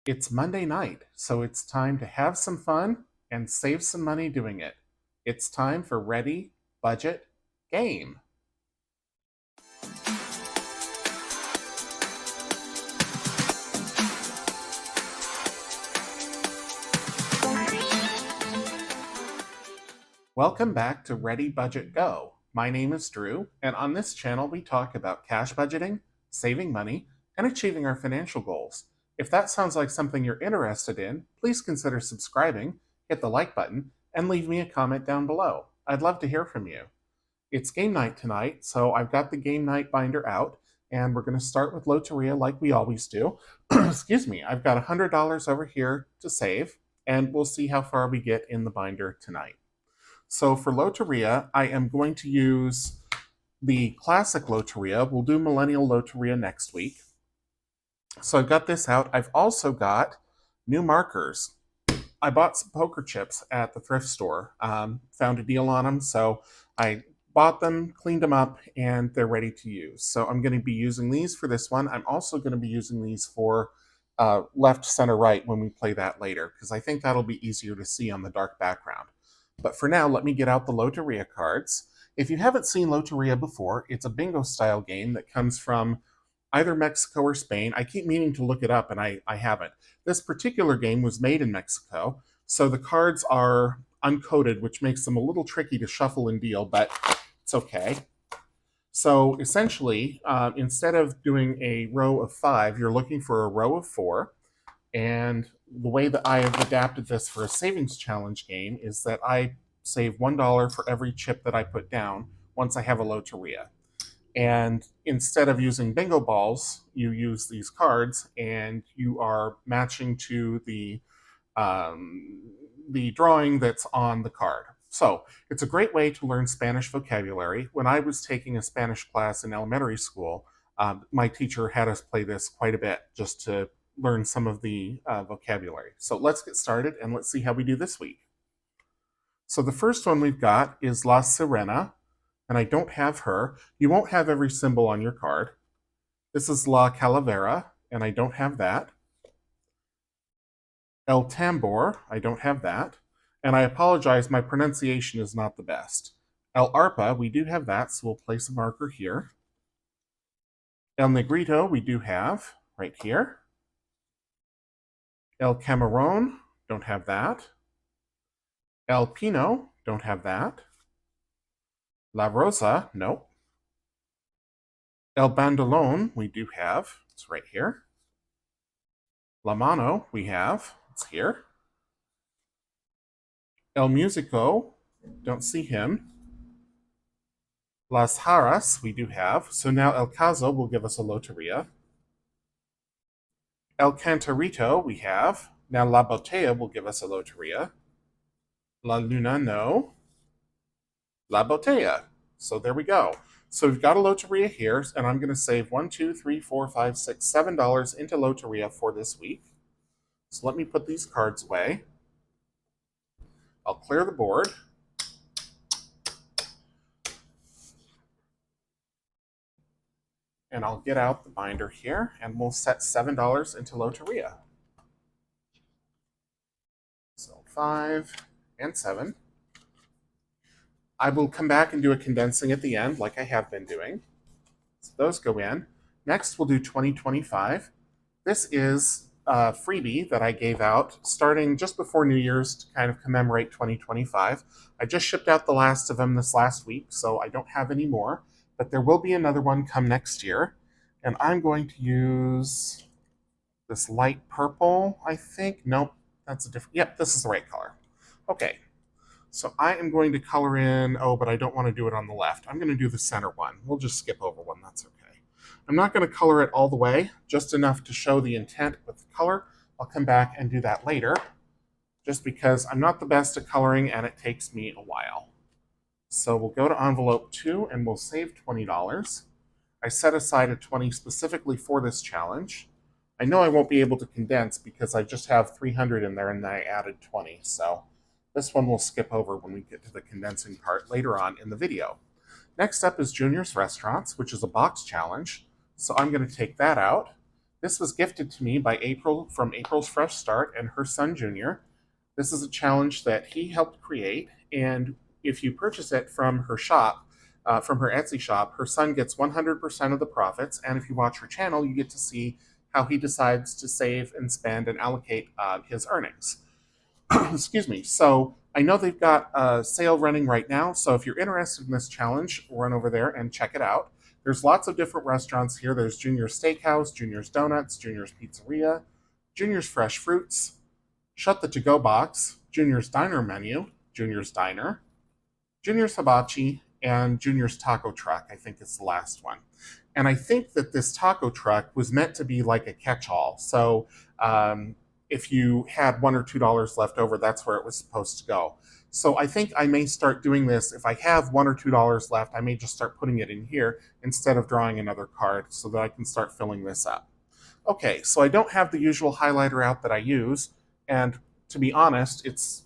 It's Monday night, so it's time to have some fun and save some money doing it. It's time for Ready, Budget, Game. Welcome back to Ready, Budget, Go. My name is Drew, and on this channel we talk about cash budgeting, saving money, and achieving our financial goals. If that sounds like something you're interested in, please consider subscribing, hit the like button, and leave me a comment down below. I'd love to hear from you. It's game night tonight, so I've got the game night binder out, and we're going to start with Loteria like we always do. Excuse me, I've got $100 over here to save, and we'll see how far we get in the binder tonight. So for Loteria, I am going to use the classic Loteria. We'll do Millennial Loteria next week. So I've got this out. I've also got new markers. I bought some poker chips at the thrift store, found a deal on them, so I bought them, cleaned them up, and they're ready to use. So I'm going to be using these for this one. I'm also going to be using these for left, center, right when we play that later, because I think that'll be easier to see on the dark background. But for now, let me get out the Loteria cards. If you haven't seen Loteria before, it's a bingo style game that comes from either Mexico or Spain. I keep meaning to look it up, and I haven't. This particular game was made in Mexico, so the cards are uncoded, which makes them a little tricky to shuffle and deal, but it's okay. So essentially, instead of doing a row of 5, you're looking for a row of 4. And the way that I have adapted this for a savings challenge game is that I save $1 for every chip that I put down once I have a Loteria. And instead of using bingo balls, you use these cards, and you are matching to the drawing that's on the card. So it's a great way to learn Spanish vocabulary. When I was taking a Spanish class in elementary school, my teacher had us play this quite a bit just to learn some of the vocabulary. So let's get started and let's see how we do this week. So the first one we've got is La Sirena, and I don't have her. You won't have every symbol on your card. This is La Calavera, and I don't have that. El Tambor, I don't have that. And I apologize, my pronunciation is not the best. El Arpa, we do have that, so we'll place a marker here. El Negrito, we do have, right here. El Camarón, don't have that. El Pino, don't have that. La Rosa, nope. El Bandolón, we do have, it's right here. La Mano, we have, it's here. El Musico, don't see him. Las Haras, we do have. So now El Caso will give us a Loteria. El Cantarito, we have. Now La Botella will give us a Loteria. La Luna, no. La Botella. So there we go. So we've got a Loteria here, and I'm going to save $1, $2, $3, $4, $5, $6, $7 into Loteria for this week. So let me put these cards away. I'll clear the board. And I'll get out the binder here, and we'll set $7 into Loteria. So 5 and 7. I will come back and do a condensing at the end, like I have been doing. So those go in. Next, we'll do 2025. This is a freebie that I gave out starting just before New Year's to kind of commemorate 2025. I just shipped out the last of them this last week, so I don't have any more, but there will be another one come next year. And I'm going to use this light purple, I think. Nope, that's a different, yep, this is the right color. Okay. So I am going to color in, but I don't want to do it on the left. I'm going to do the center one. We'll just skip over one, that's okay. I'm not going to color it all the way, just enough to show the intent with the color. I'll come back and do that later, just because I'm not the best at coloring and it takes me a while. So we'll go to envelope 2 and we'll save $20. I set aside a 20 specifically for this challenge. I know I won't be able to condense because I just have 300 in there and I added 20, so this one we'll skip over when we get to the condensing part later on in the video. Next up is Junior's Restaurants, which is a box challenge. So I'm going to take that out. This was gifted to me by April from April's Fresh Start and her son Junior. This is a challenge that he helped create, and if you purchase it from her shop, from her Etsy shop, her son gets 100% of the profits, and if you watch her channel, you get to see how he decides to save and spend and allocate his earnings. Excuse me. So I know they've got a sale running right now, so if you're interested in this challenge, run over there and check it out. There's lots of different restaurants here. There's Junior's Steakhouse, Junior's Donuts, Junior's Pizzeria, Junior's Fresh Fruits, Shut the To-Go Box, Junior's Diner Menu, Junior's Diner, Junior's Hibachi, and Junior's Taco Truck, I think is the last one. And I think that this taco truck was meant to be like a catch-all. So if you had $1 or $2 left over, that's where it was supposed to go. So I think I may start doing this. If I have $1 or $2 left, I may just start putting it in here instead of drawing another card so that I can start filling this up. Okay, so I don't have the usual highlighter out that I use, and to be honest, it's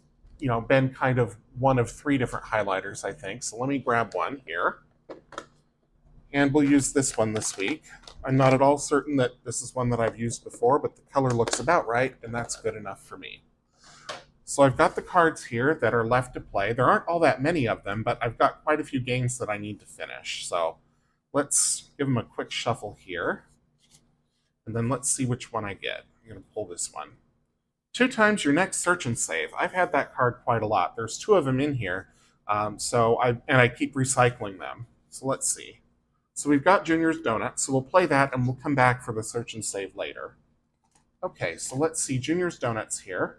been kind of one of 3 different highlighters, I think. So let me grab one here. And we'll use this one this week. I'm not at all certain that this is one that I've used before, but the color looks about right, and that's good enough for me. So I've got the cards here that are left to play. There aren't all that many of them, but I've got quite a few games that I need to finish. So let's give them a quick shuffle here. And then let's see which one I get. I'm going to pull this one. 2 times your next search and save. I've had that card quite a lot. There's 2 of them in here, and I keep recycling them. So let's see. So we've got Junior's Donuts, so we'll play that and we'll come back for the search and save later. Okay, so let's see Junior's Donuts here.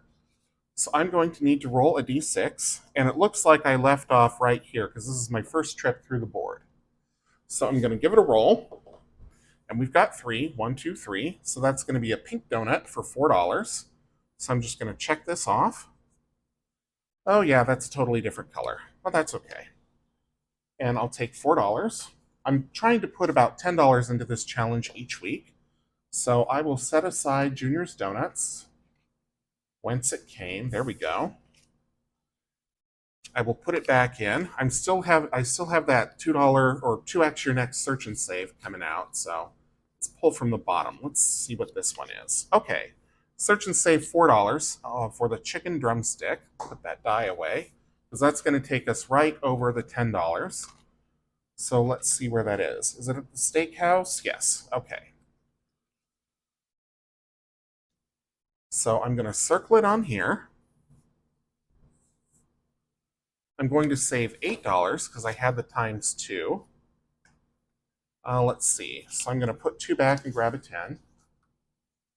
So I'm going to need to roll a d6, and it looks like I left off right here because this is my first trip through the board. So I'm going to give it a roll, and we've got 3, 1, 2, 3. So that's going to be a pink donut for $4. So I'm just going to check this off. Oh yeah, that's a totally different color. Well, that's okay. And I'll take $4. I'm trying to put about $10 into this challenge each week. So I will set aside Junior's Donuts, whence it came. There we go. I will put it back in. I still have that $2 or 2x your next search and save coming out. So let's pull from the bottom. Let's see what this one is. Okay. Search and save $4 for the chicken drumstick. Put that die away, because that's going to take us right over the $10. So let's see where that is. Is it at the steakhouse? Yes. Okay. So I'm going to circle it on here. I'm going to save $8 because I had the times 2. Let's see. So I'm going to put 2 back and grab a 10.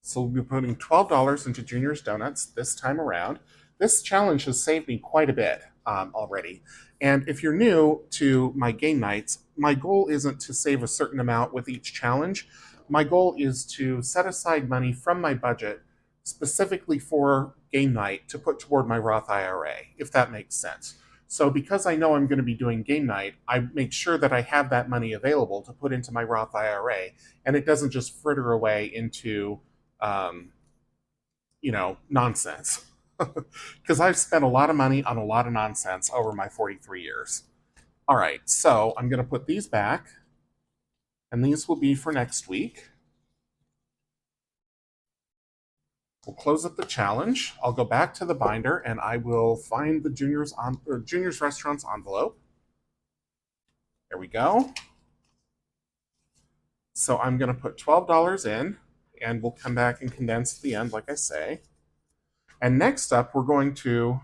So we'll be putting $12 into Junior's Donuts this time around. This challenge has saved me quite a bit already. And if you're new to my game nights, my goal isn't to save a certain amount with each challenge. My goal is to set aside money from my budget specifically for game night to put toward my Roth IRA, if that makes sense. So because I know I'm going to be doing game night, I make sure that I have that money available to put into my Roth IRA, and it doesn't just fritter away into nonsense. Because I've spent a lot of money on a lot of nonsense over my 43 years. All right, so I'm going to put these back, and these will be for next week. We'll close up the challenge. I'll go back to the binder, and I will find the Junior's Restaurants envelope. There we go. So I'm going to put $12 in, and we'll come back and condense at the end, like I say. And next up, we're going to,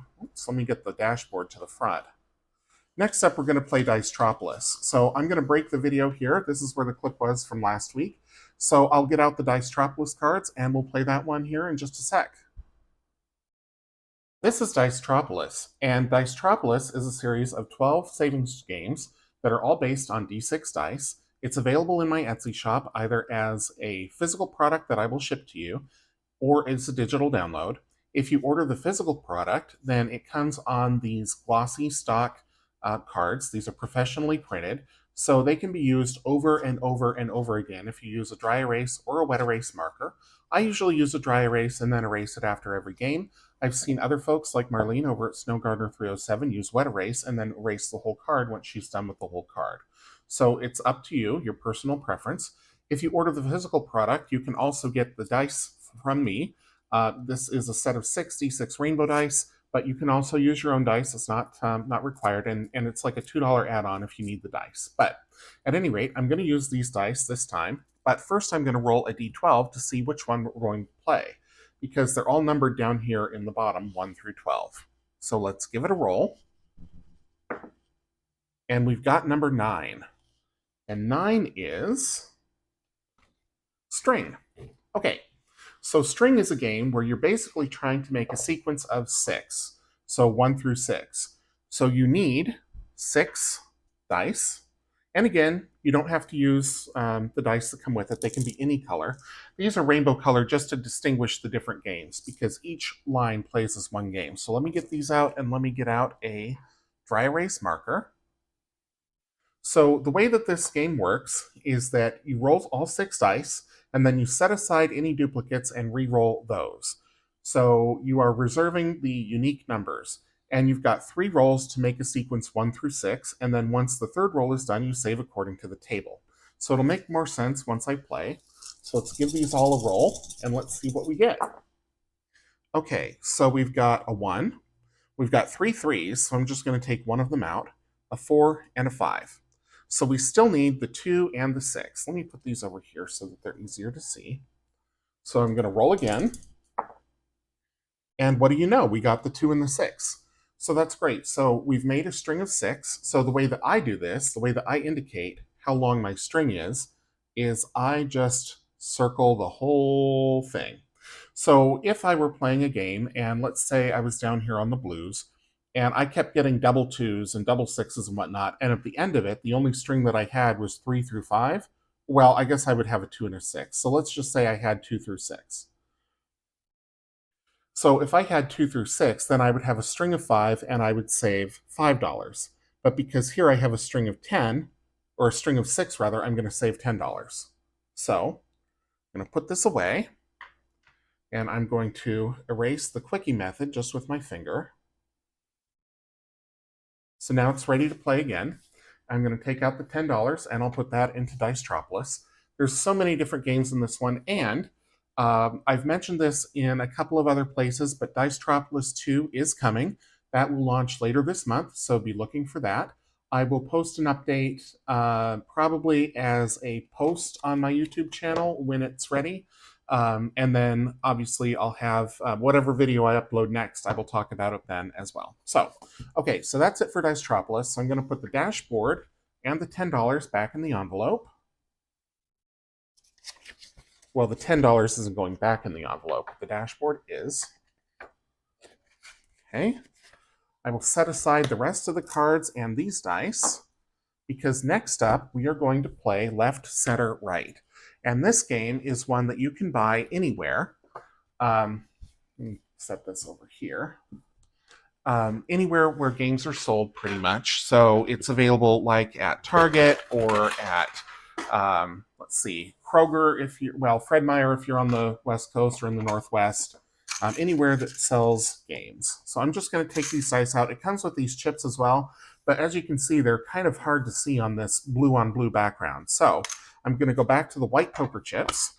let me get the dashboard to the front. Next up, we're going to play Dicetropolis. So I'm going to break the video here. This is where the clip was from last week. So I'll get out the Dicetropolis cards, and we'll play that one here in just a sec. This is Dicetropolis, and Dicetropolis is a series of 12 savings games that are all based on D6 dice. It's available in my Etsy shop either as a physical product that I will ship to you, or as a digital download. If you order the physical product, then it comes on these glossy stock cards. These are professionally printed, so they can be used over and over and over again if you use a dry erase or a wet erase marker. I usually use a dry erase and then erase it after every game. I've seen other folks like Marlene over at SnowGardener307 use wet erase and then erase the whole card once she's done with the whole card. So it's up to you, your personal preference. If you order the physical product, you can also get the dice from me. This is a set of 66 rainbow dice, but you can also use your own dice. It's not required, and it's like a $2 add-on if you need the dice. But at any rate, I'm going to use these dice this time. But first, I'm going to roll a d12 to see which one we're going to play, because they're all numbered down here in the bottom, 1 through 12. So let's give it a roll. And we've got number 9. And 9 is string. Okay, so string is a game where you're basically trying to make a sequence of 6. So 1 through 6. So you need 6 dice. And again, you don't have to use the dice that come with it. They can be any color. These are rainbow color just to distinguish the different games, because each line plays as one game. So let me get these out, and let me get out a dry erase marker. So the way that this game works is that you roll all 6 dice, and then you set aside any duplicates and re-roll those. So you are reserving the unique numbers. And you've got 3 rolls to make a sequence 1 through 6, and then once the 3rd roll is done, you save according to the table. So it'll make more sense once I play. So let's give these all a roll, and let's see what we get. Okay, so we've got a 1. We've got 3 3s, so I'm just going to take one of them out, a 4, and a 5. So we still need the 2 and the 6. Let me put these over here so that they're easier to see. So I'm going to roll again. And what do you know? We got the 2 and the 6. So that's great. So we've made a string of 6. So the way that I do this, the way that I indicate how long my string is I just circle the whole thing. So if I were playing a game, and let's say I was down here on the blues, and I kept getting double 2s and double 6s and whatnot, and at the end of it, the only string that I had was 3 through 5, well, I guess I would have a 2 and a 6. So let's just say I had 2 through 6. So if I had 2 through 6, then I would have a string of 5, and I would save $5. But because here I have a string of 10, or a string of 6 rather, I'm going to save $10. So I'm going to put this away, and I'm going to erase the quickie method just with my finger. So now it's ready to play again. I'm going to take out the $10, and I'll put that into Dicetropolis. There's so many different games in this one, and I've mentioned this in a couple of other places, but Dicetropolis 2 is coming. That will launch later this month, so be looking for that. I will post an update probably as a post on my YouTube channel when it's ready. And then obviously I'll have whatever video I upload next, I will talk about it then as well. So, okay, so that's it for Dicetropolis. So I'm going to put the dashboard and the $10 back in the envelope. Well, the $10 isn't going back in the envelope. The dashboard is. Okay. I will set aside the rest of the cards and these dice, because next up we are going to play left, center, right. And this game is one that you can buy anywhere. Let me set this over here. Anywhere where games are sold, pretty much. So it's available like at Target or at, let's see, Kroger, if you're, well, Fred Meyer if you're on the West Coast or in the Northwest. Anywhere that sells games. So I'm just going to take these dice out. It comes with these chips as well, but as you can see, they're kind of hard to see on this blue on blue background. So I'm going to go back to the white poker chips,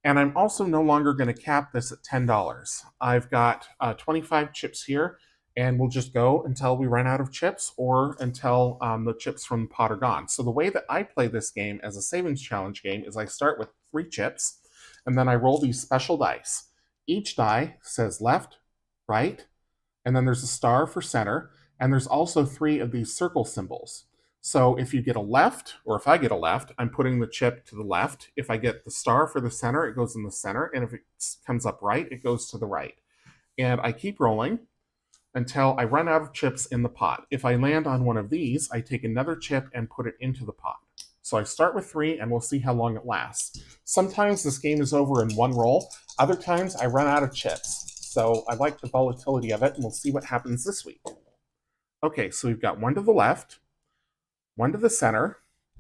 and I'm also no longer going to cap this at $10. I've got 25 chips here, and we'll just go until we run out of chips or until the chips from the pot are gone. So the way that I play this game as a savings challenge game is I start with 3 chips, and then I roll these special dice. Each die says left, right, and then there's a star for center, and there's also 3 of these circle symbols. So if you get a left, or if I get a left, I'm putting the chip to the left. If I get the star for the center, it goes in the center, and if it comes up right, it goes to the right. And I keep rolling until I run out of chips in the pot. If I land on one of these, I take another chip and put it into the pot. So I start with 3, and we'll see how long it lasts. Sometimes this game is over in 1 roll. Other times I run out of chips. So I like the volatility of it, and we'll see what happens this week. Okay, so we've got 1 to the left, 1 to the center,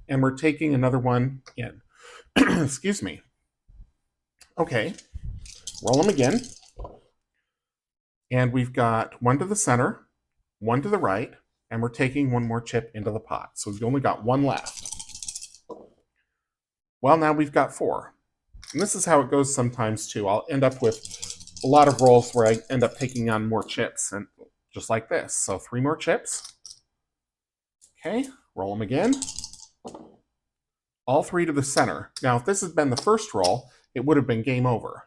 and we're taking another one in. Excuse me. Okay, roll them again. And we've got 1 to the center, 1 to the right, and we're taking 1 more chip into the pot. So we've only got 1 left. Well, now we've got 4. And this is how it goes sometimes too. I'll end up with a lot of rolls where I end up taking on more chips, and just like this. So 3 more chips. Okay, roll them again. All 3 to the center. Now, if this had been the first roll, it would have been game over.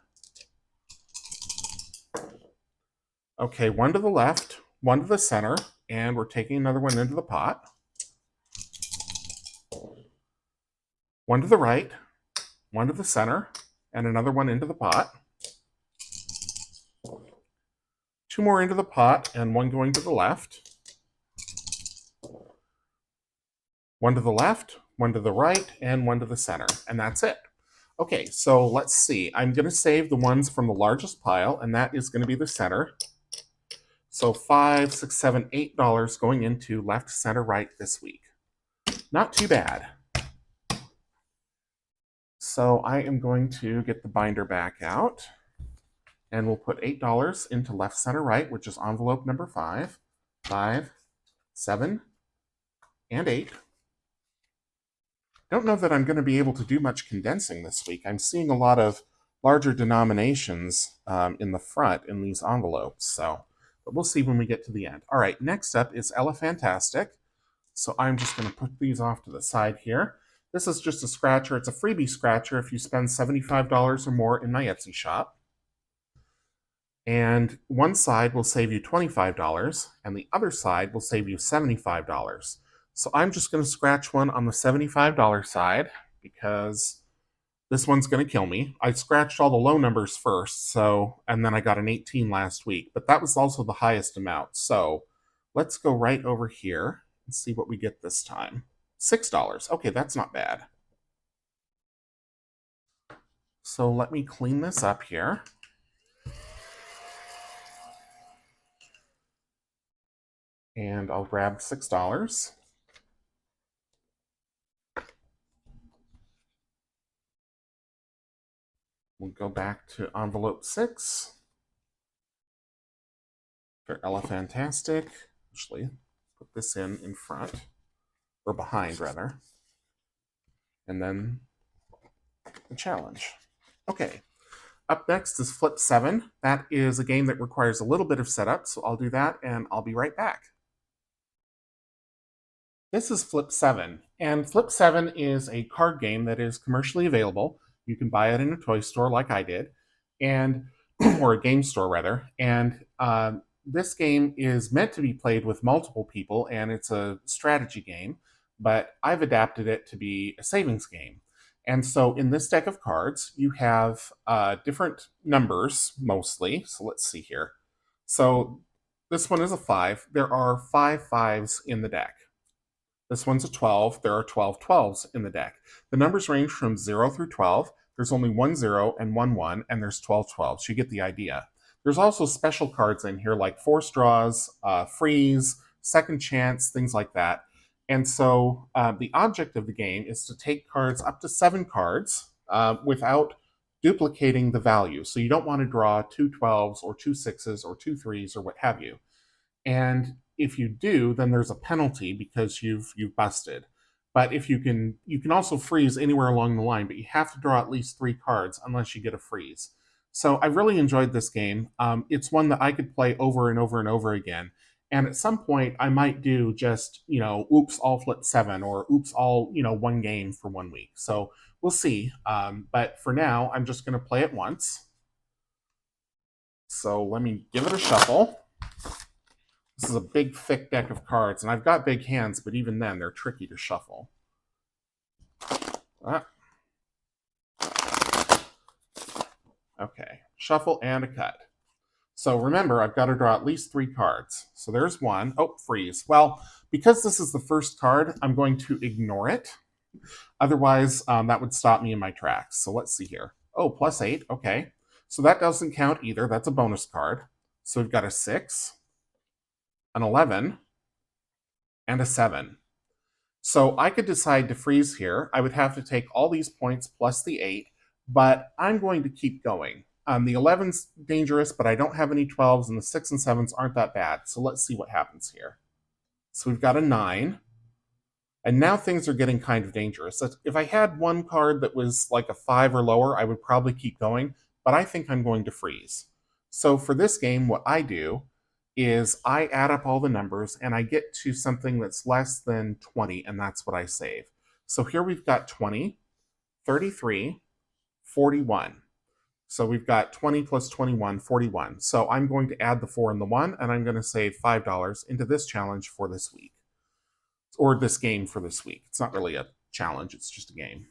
Okay, 1 to the left, 1 to the center, and we're taking another one into the pot. 1 to the right, 1 to the center, and another one into the pot. 2 more into the pot, and 1 going to the left. 1 to the left, 1 to the right, and 1 to the center. And that's it. Okay, so let's see. I'm going to save the ones from the largest pile, and that is going to be the center. So $5, $6, $7, $8 going into left, center, right this week. Not too bad. So I am going to get the binder back out, and we'll put $8 into left, center, right, which is envelope number 5, 5, 7, and 8. Don't know that I'm going to be able to do much condensing this week. I'm seeing a lot of larger denominations in the front in these envelopes, but we'll see when we get to the end. All right, next up is Elephantastic. So I'm just going to put these off to the side here. This is just a scratcher. It's a freebie scratcher if you spend $75 or more in my Etsy shop. And one side will save you $25, and the other side will save you $75. So I'm just going to scratch one on the $75 side because this one's going to kill me. I scratched all the low numbers first, and then I got an 18 last week, but that was also the highest amount. So let's go right over here and see what we get this time. $6. Okay, that's not bad. So let me clean this up here. And I'll grab $6. We'll go back to envelope 6 for Elephantastic. Actually, put this in front, or behind rather. And then the challenge. Okay, up next is Flip 7. That is a game that requires a little bit of setup, so I'll do that and I'll be right back. This is Flip 7, and Flip 7 is a card game that is commercially available. You can buy it in a toy store like I did, and or a game store rather. And this game is meant to be played with multiple people, and it's a strategy game, but I've adapted it to be a savings game. And so in this deck of cards, you have different numbers mostly. So let's see here. So this one is a 5. There are 5 5s in the deck. This one's a 12. There are 12 12s in the deck. The numbers range from 0 through 12. There's only 1 0 and 1 1, and there's 12 12s. You get the idea. There's also special cards in here like Force Draws, Freeze, Second Chance, things like that. And so the object of the game is to take cards up to 7 cards without duplicating the value. So you don't want to draw 2 12s or 2 6s or 2 3s or what have you. And if you do, then there's a penalty because you've busted. But if you can also freeze anywhere along the line, but you have to draw at least 3 cards unless you get a freeze. So I really enjoyed this game. It's one that I could play over and over and over again. And at some point, I might do just, oops, all Flip 7 or oops, all, one game for 1 week. So we'll see. But for now, I'm just going to play it once. So let me give it a shuffle. This is a big, thick deck of cards, and I've got big hands, but even then, they're tricky to shuffle. Okay, shuffle and a cut. So remember, I've got to draw at least 3 cards. So there's one. Oh, freeze. Well, because this is the first card, I'm going to ignore it. Otherwise, that would stop me in my tracks. So let's see here. Oh, +8. Okay. So that doesn't count either. That's a bonus card. So we've got a 6, an 11, and a 7. So I could decide to freeze here. I would have to take all these points plus the 8, but I'm going to keep going. The 11's dangerous, but I don't have any 12s, and the 6 and 7s aren't that bad. So let's see what happens here. So we've got a 9, And now things are getting kind of dangerous. If I had one card that was like a 5 or lower, I would probably keep going, but I think I'm going to freeze. So for this game, what I do is I add up all the numbers and I get to something that's less than 20, and that's what I save. So here we've got 20, 33, 41. So we've got 20 plus 21, 41. So I'm going to add the 4 and the 1, and I'm going to save $5 into this challenge for this week. Or this game for this week. It's not really a challenge, it's just a game.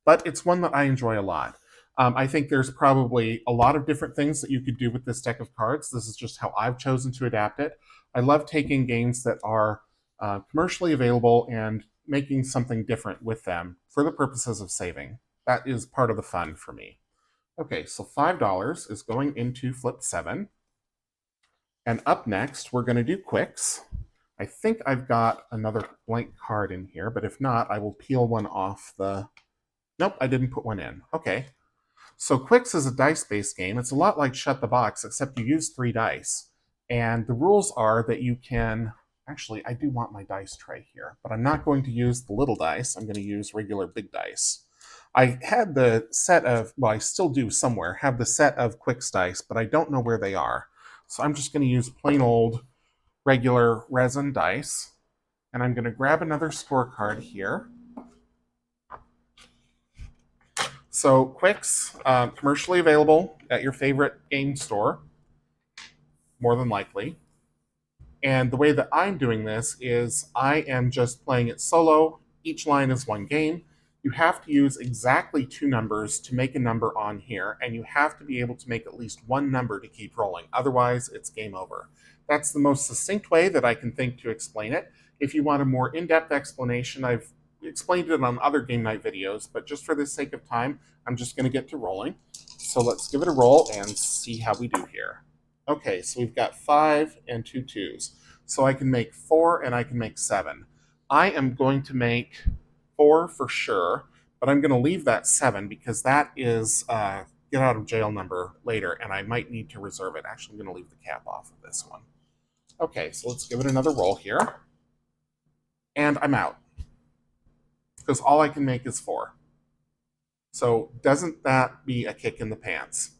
But it's one that I enjoy a lot. I think there's probably a lot of different things that you could do with this deck of cards. This is just how I've chosen to adapt it. I love taking games that are commercially available and making something different with them for the purposes of saving. That is part of the fun for me. Okay, so $5 is going into flip 7. And up next, we're going to do Qwixx. I think I've got another blank card in here, but if not, I will peel one off the... Nope, I didn't put one in. Okay. So Qwixx is a dice-based game. It's a lot like Shut the Box, except you use 3 dice. And the rules are that you can... Actually, I do want my dice tray here, but I'm not going to use the little dice. I'm going to use regular big dice. I had the set of... Well, I still do somewhere, have the set of Qwixx dice, but I don't know where they are. So I'm just going to use plain old regular resin dice, and I'm going to grab another scorecard here. So Qwixx, commercially available at your favorite game store, more than likely. And the way that I'm doing this is I am just playing it solo. Each line is 1 game. You have to use exactly 2 numbers to make a number on here, and you have to be able to make at least 1 number to keep rolling. Otherwise, it's game over. That's the most succinct way that I can think to explain it. If you want a more in-depth explanation, I've explained it on other game night videos, but just for the sake of time, I'm just going to get to rolling. So let's give it a roll and see how we do here. Okay, so we've got 5 and 2 2s. So I can make 4 and I can make 7. I am going to make 4 for sure, but I'm going to leave that 7 because that is get out of jail number later, and I might need to reserve it. Actually, I'm going to leave the cap off of this one. Okay, so let's give it another roll here. And I'm out. Because all I can make is 4. So doesn't that be a kick in the pants?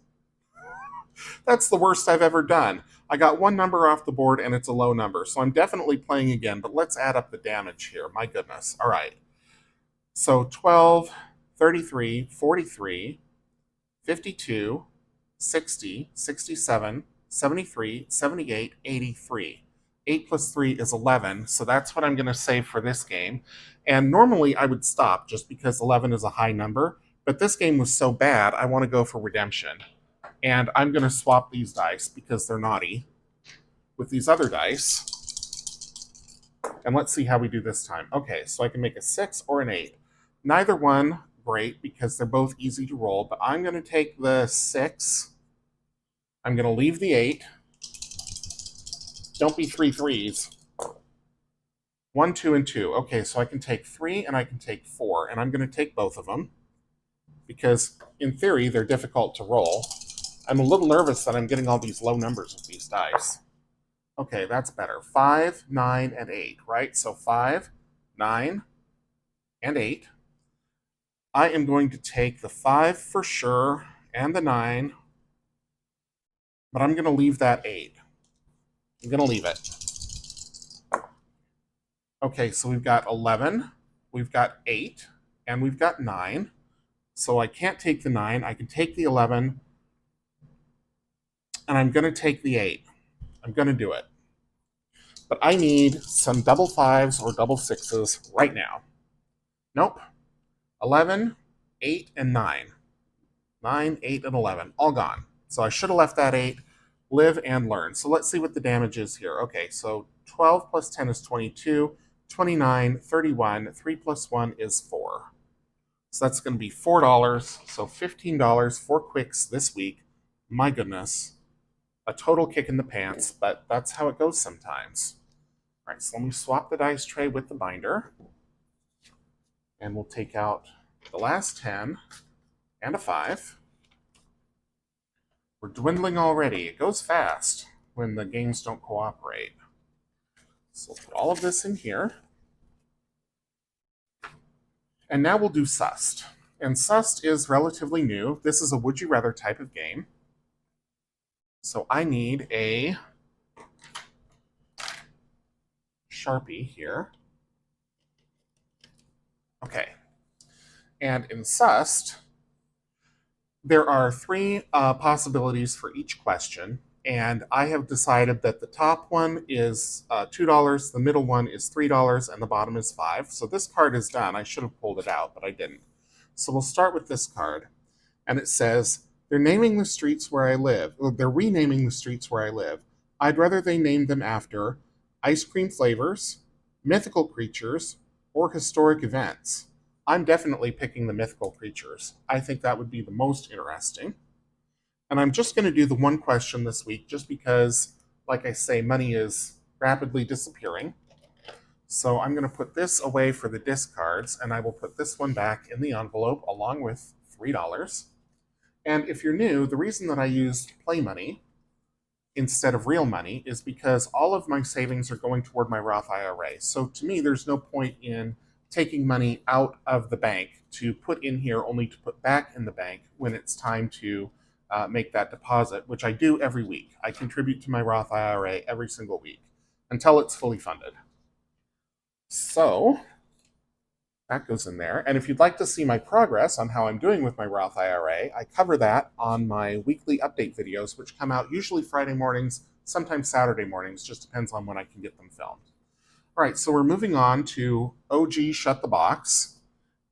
That's the worst I've ever done. I got 1 number off the board and it's a low number, so I'm definitely playing again, but let's add up the damage here. My goodness. All right. So 12, 33, 43, 52, 60, 67, 73, 78, 83. 8 plus 3 is 11, so that's what I'm going to save for this game. And normally I would stop just because 11 is a high number, but this game was so bad, I want to go for redemption. And I'm going to swap these dice because they're naughty with these other dice. And let's see how we do this time. Okay, so I can make a 6 or an 8. Neither one great because they're both easy to roll, but I'm going to take the 6. I'm going to leave the 8. Don't be 3 3s. 1, 2, and 2. Okay, so I can take 3 and I can take 4, and I'm going to take both of them because, in theory, they're difficult to roll. I'm a little nervous that I'm getting all these low numbers with these dice. Okay, that's better. 5, 9, and 8, right? So 5, 9, and 8. I am going to take the 5 for sure and the 9, but I'm going to leave that 8. I'm going to leave it. Okay, so we've got 11, we've got 8, and we've got 9. So I can't take the 9. I can take the 11, and I'm going to take the 8. I'm going to do it. But I need some double 5s or double 6s right now. Nope. 11, 8, and 9. 9, 8, and 11. All gone. So I should have left that 8. Live and learn. So let's see what the damage is here. Okay, so 12 plus 10 is 22. 29, 31. 3 plus 1 is 4. So that's going to be $4. So $15 for Qwixx this week. My goodness. A total kick in the pants, but that's how it goes sometimes. All right, so let me swap the dice tray with the binder. And we'll take out the last 10 and a 5. We're dwindling already. It goes fast when the games don't cooperate. So we'll put all of this in here. And now we'll do Sussed. And Sussed is relatively new. This is a would you rather type of game. So I need a Sharpie here. Okay. And in Sussed, there are three possibilities for each question. And I have decided that the top one is $2, the middle one is $3, and the bottom is $5. So this card is done. I should have pulled it out, but I didn't. So we'll start with this card. And it says, they're naming the streets where I live. They're renaming the streets where I live. I'd rather they name them after ice cream flavors, mythical creatures, or historic events. I'm definitely picking the mythical creatures. I think that would be the most interesting. And I'm just going to do the one question this week just because, like I say, money is rapidly disappearing. So I'm going to put this away for the discards, and I will put this one back in the envelope along with $3. And if you're new, the reason that I use play money instead of real money is because all of my savings are going toward my Roth IRA. So to me, there's no point in taking money out of the bank to put in here only to put back in the bank when it's time to make that deposit, which I do every week. I contribute to my Roth IRA every single week until it's fully funded. So that goes in there. And if you'd like to see my progress on how I'm doing with my Roth IRA, I cover that on my weekly update videos, which come out usually Friday mornings, sometimes Saturday mornings, just depends on when I can get them filmed. All right, so we're moving on to OG Shut the Box,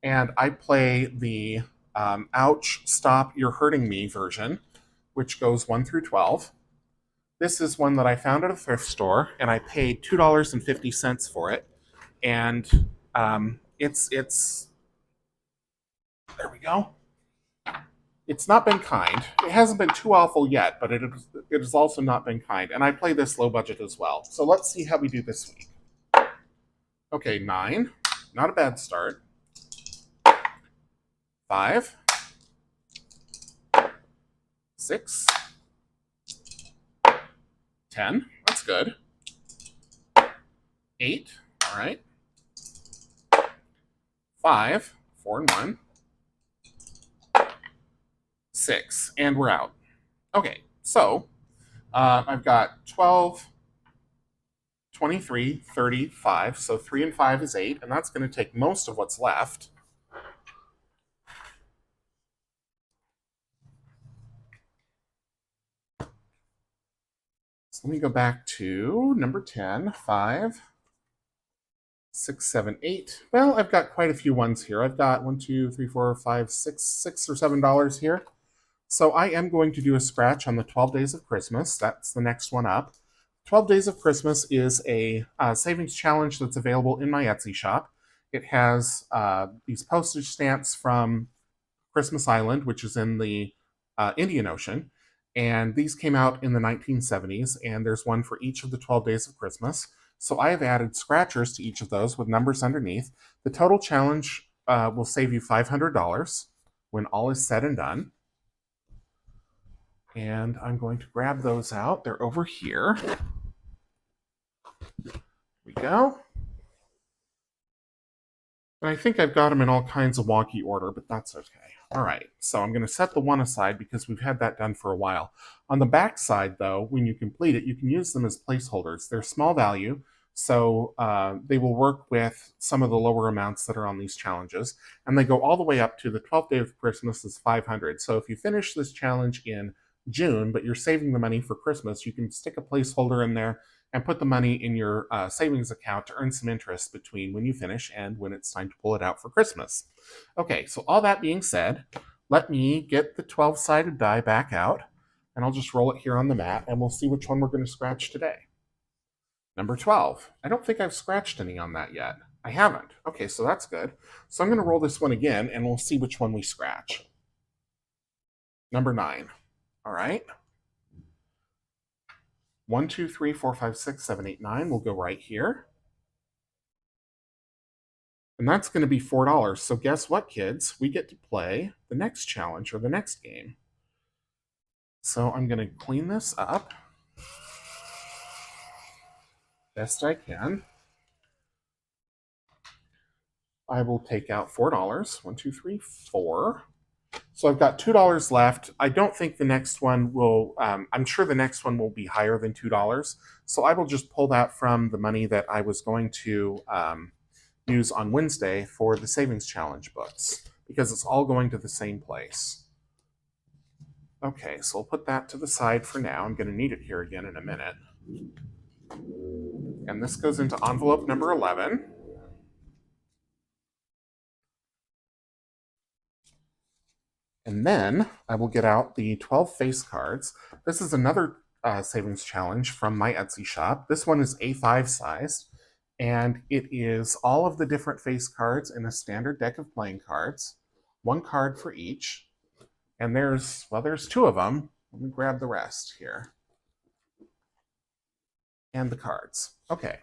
and I play the Ouch, Stop, You're Hurting Me version, which goes 1 through 12. This is one that I found at a thrift store, and I paid $2.50 for it, and it's there we go. It's not been kind. It hasn't been too awful yet, but it has also not been kind. And I play this low budget as well. So let's see how we do this week. Okay, 9. Not a bad start. 5. 6. 10. That's good. 8. All right. 5. 4 and 1. 6. And we're out. Okay, so I've got 12, 23, 35. So 3 and 5 is 8, and that's going to take most of what's left. So let me go back to number 10, 5, 6, 7, 8. Well, I've got quite a few ones here. I've got 1, 2, 3, 4, 5, 6 or $7 here. So I am going to do a scratch on the 12 Days of Christmas. That's the next one up. 12 Days of Christmas is a savings challenge that's available in my Etsy shop. It has these postage stamps from Christmas Island, which is in the Indian Ocean. And these came out in the 1970s, and there's one for each of the 12 Days of Christmas. So I have added scratchers to each of those with numbers underneath. The total challenge will save you $500 when all is said and done. And I'm going to grab those out. They're over here. Here we go. And I think I've got them in all kinds of wonky order, but that's okay. All right, so I'm going to set the one aside because we've had that done for a while. On the back side, though, when you complete it, you can use them as placeholders. They're small value, so they will work with some of the lower amounts that are on these challenges. And they go all the way up to the 12th day of Christmas is 500. So if you finish this challenge in June, but you're saving the money for Christmas, you can stick a placeholder in there and put the money in your savings account to earn some interest between when you finish and when it's time to pull it out for Christmas. Okay, so all that being said, let me get the 12-sided die back out, and I'll just roll it here on the mat, and we'll see which one we're going to scratch today. Number 12. I don't think I've scratched any on that yet. I haven't. Okay, so that's good. So I'm going to roll this one again, and we'll see which one we scratch. Number 9. All right. 1, 2, 3, 4, 5, 6, 7, 8, 9 will go right here. And that's going to be $4. So guess what, kids? We get to play the next challenge or the next game. So I'm going to clean this up best I can. I will take out $4. 1, 2, 3, 4. So I've got $2 left. I don't think the next one will, I'm sure the next one will be higher than $2. So I will just pull that from the money that I was going to use on Wednesday for the Savings Challenge books, because it's all going to the same place. Okay, so I'll put that to the side for now. I'm going to need it here again in a minute. And this goes into envelope number 11. And then I will get out the 12 face cards. This is another savings challenge from my Etsy shop. This one is A5 sized, and it is all of the different face cards in a standard deck of playing cards, one card for each. And there's 2 of them. Let me grab the rest here. And the cards. Okay.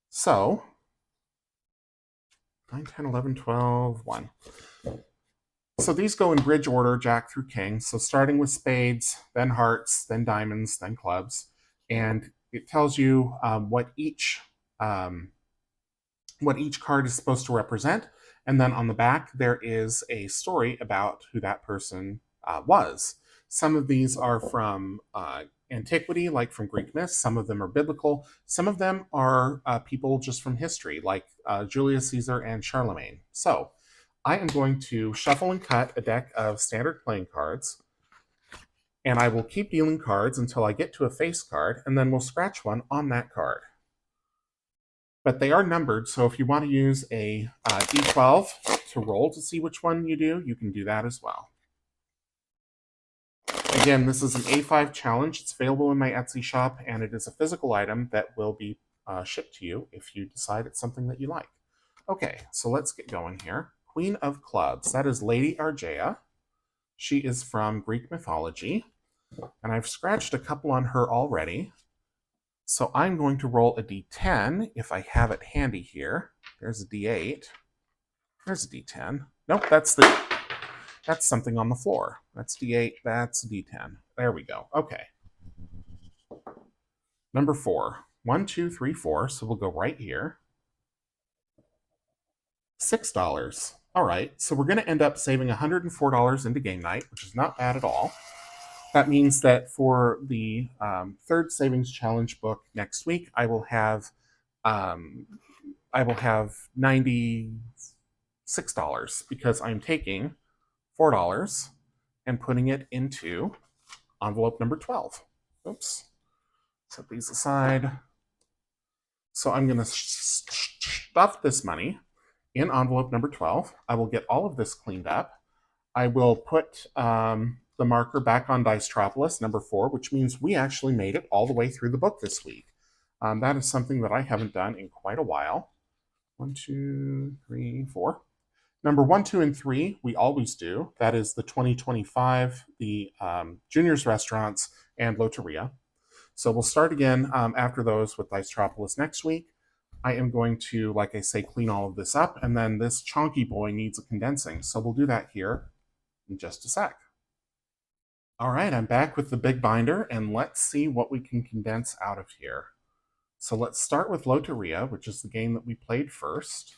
So 9, 10, 11, 12, 1. So these go in bridge order, Jack through King. So starting with spades, then hearts, then diamonds, then clubs. And it tells you what each card is supposed to represent. And then on the back, there is a story about who that person was. Some of these are from antiquity, like from Greek myths. Some of them are biblical. Some of them are people just from history, like Julius Caesar and Charlemagne. So I am going to shuffle and cut a deck of standard playing cards, and I will keep dealing cards until I get to a face card, and then we'll scratch one on that card. But they are numbered, so if you want to use a D12 to roll to see which one you do, you can do that as well. Again, this is an A5 challenge. It's available in my Etsy shop, and it is a physical item that will be shipped to you if you decide it's something that you like. Okay, so let's get going here. Queen of Clubs. That is Lady Argea. She is from Greek mythology, and I've scratched a couple on her already. So I'm going to roll a D10 if I have it handy here. There's a D8. There's a D10. Nope, that's something on the floor. That's D8, that's D10. There we go. Okay. Number 4. 1, 2, 3, 4. So we'll go right here. $6. All right, so we're going to end up saving $104 into game night, which is not bad at all. That means that for the third savings challenge book next week, I will have $96 because I'm taking $4 and putting it into envelope number 12. Oops. Set these aside. So I'm going to stuff this money in envelope number 12. I will get all of this cleaned up. I will put the marker back on Dicetropolis, number 4, which means we actually made it all the way through the book this week. That is something that I haven't done in quite a while. 1, 2, 3, 4. Number 1, 2, and 3, we always do. That is the 2025, the Juniors Restaurants, and Loteria. So we'll start again after those with Dicetropolis next week. I am going to, like I say, clean all of this up, and then this chonky boy needs a condensing. So we'll do that here in just a sec. All right, I'm back with the big binder, and let's see what we can condense out of here. So let's start with Loteria, which is the game that we played first.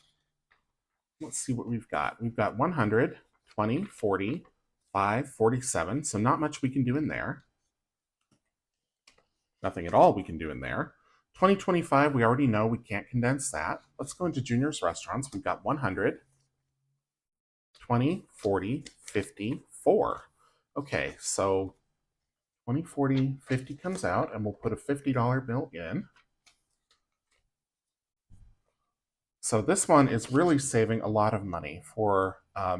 Let's see what we've got. We've got 100, 20, 40, 5, 47, so not much we can do in there. Nothing at all we can do in there. 2025, we already know we can't condense that. Let's go into Juniors Restaurants. We've got 100, 20, 40, 50, 4. Okay, so 20, 40, 50 comes out, and we'll put a $50 bill in. So this one is really saving a lot of money for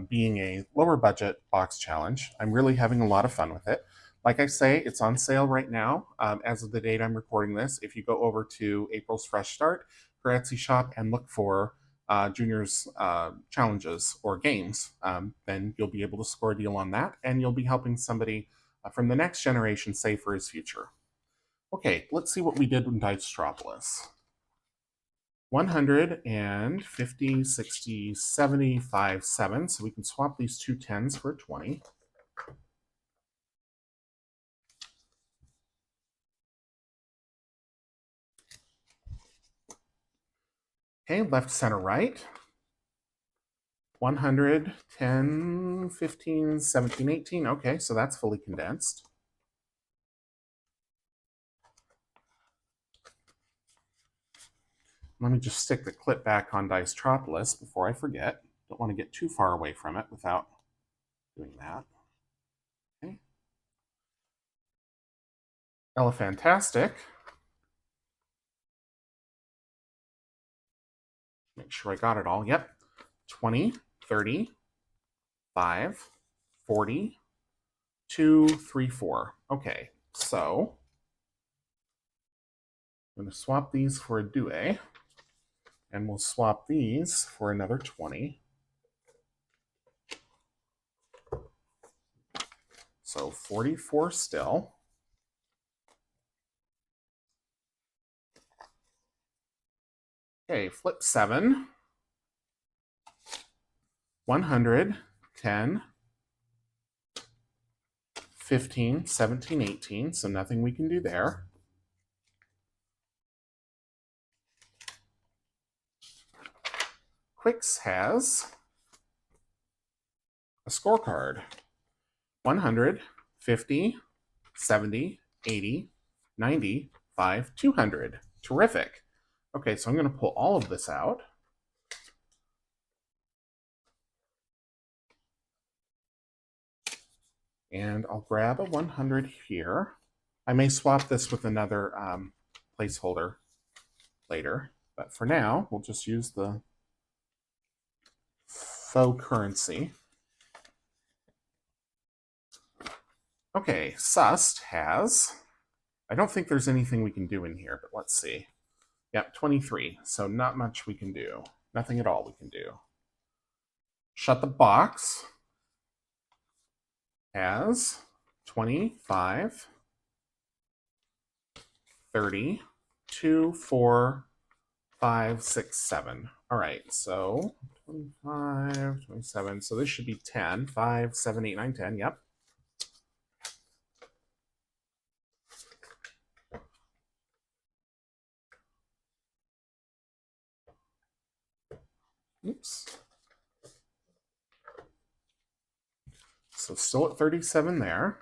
being a lower budget box challenge. I'm really having a lot of fun with it. Like I say, it's on sale right now as of the date I'm recording this. If you go over to April's Fresh Start, her Etsy shop, and look for Juniors challenges or games, then you'll be able to score a deal on that, and you'll be helping somebody from the next generation save for his future. Okay, let's see what we did in Dicetropolis. 150, 60, 75, 7. So we can swap these two 10s for a 20. Okay, left, center, right. 100, 10, 15, 17, 18. Okay, so that's fully condensed. Let me just stick the clip back on Dicetropolis before I forget. Don't want to get too far away from it without doing that. Okay. Elephantastic. Make sure I got it all. Yep. 20, 30, 5, 40, 2, 3, 4. Okay, so I'm going to swap these for a due, and we'll swap these for another 20. So 44 still. Okay, flip 7. 100, 10, 15, 17, 18. So nothing we can do there. Qwixx has a scorecard. 100, 50, 70, 80, 90, 5, 200. Terrific. Okay, so I'm going to pull all of this out. And I'll grab a 100 here. I may swap this with another placeholder later, but for now, we'll just use the faux currency. Okay, Sust has, I don't think there's anything we can do in here, but let's see. Yep, 23, so not much we can do. Nothing at all we can do. Shut the Box has 25, 30, 2, 4, 5, 6, 7. All right, so 25, 27. So this should be 10. 5, 7, 8, 9, 10. Yep. Oops. So still at 37 there.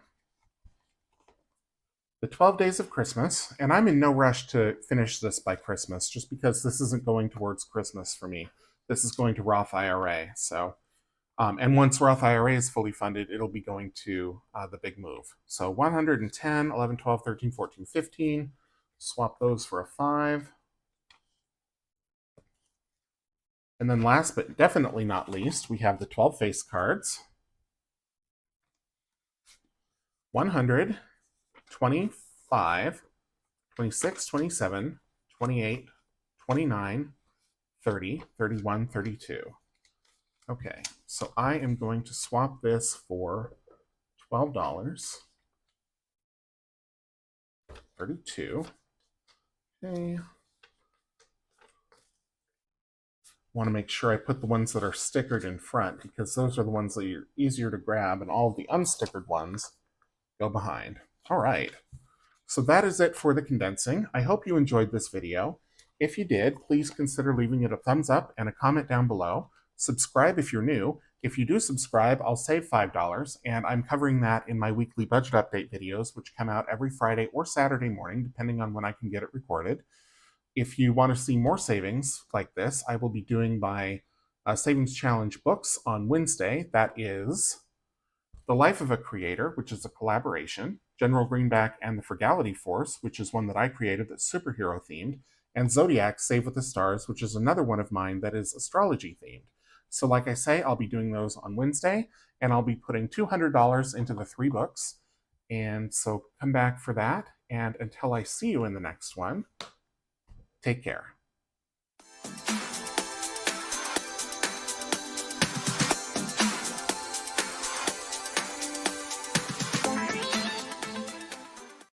The 12 Days of Christmas, and I'm in no rush to finish this by Christmas, just because this isn't going towards Christmas for me. This is going to Roth IRA. So, and once Roth IRA is fully funded, it'll be going to the big move. So 110, 11, 12, 13, 14, 15. Swap those for a 5. And then last but definitely not least, we have the 12 face cards. 100, 25, 26, 27, 28, 29, 30, 31, 32. Okay, so I am going to swap this for $12. 32. Okay. Want to make sure I put the ones that are stickered in front, because those are the ones that are easier to grab, and all of the unstickered ones go behind. All right. So that is it for the condensing. I hope you enjoyed this video. If you did, please consider leaving it a thumbs up and a comment down below. Subscribe if you're new. If you do subscribe, I'll save $5, and I'm covering that in my weekly budget update videos, which come out every Friday or Saturday morning, depending on when I can get it recorded. If you want to see more savings like this, I will be doing my Savings Challenge books on Wednesday. That is The Life of a Creator, which is a collaboration, General Greenback and the Frugality Force, which is one that I created that's superhero themed, and Zodiac Save with the Stars, which is another one of mine that is astrology themed. So like I say, I'll be doing those on Wednesday, and I'll be putting $200 into the 3 books. And so come back for that. And until I see you in the next one, take care.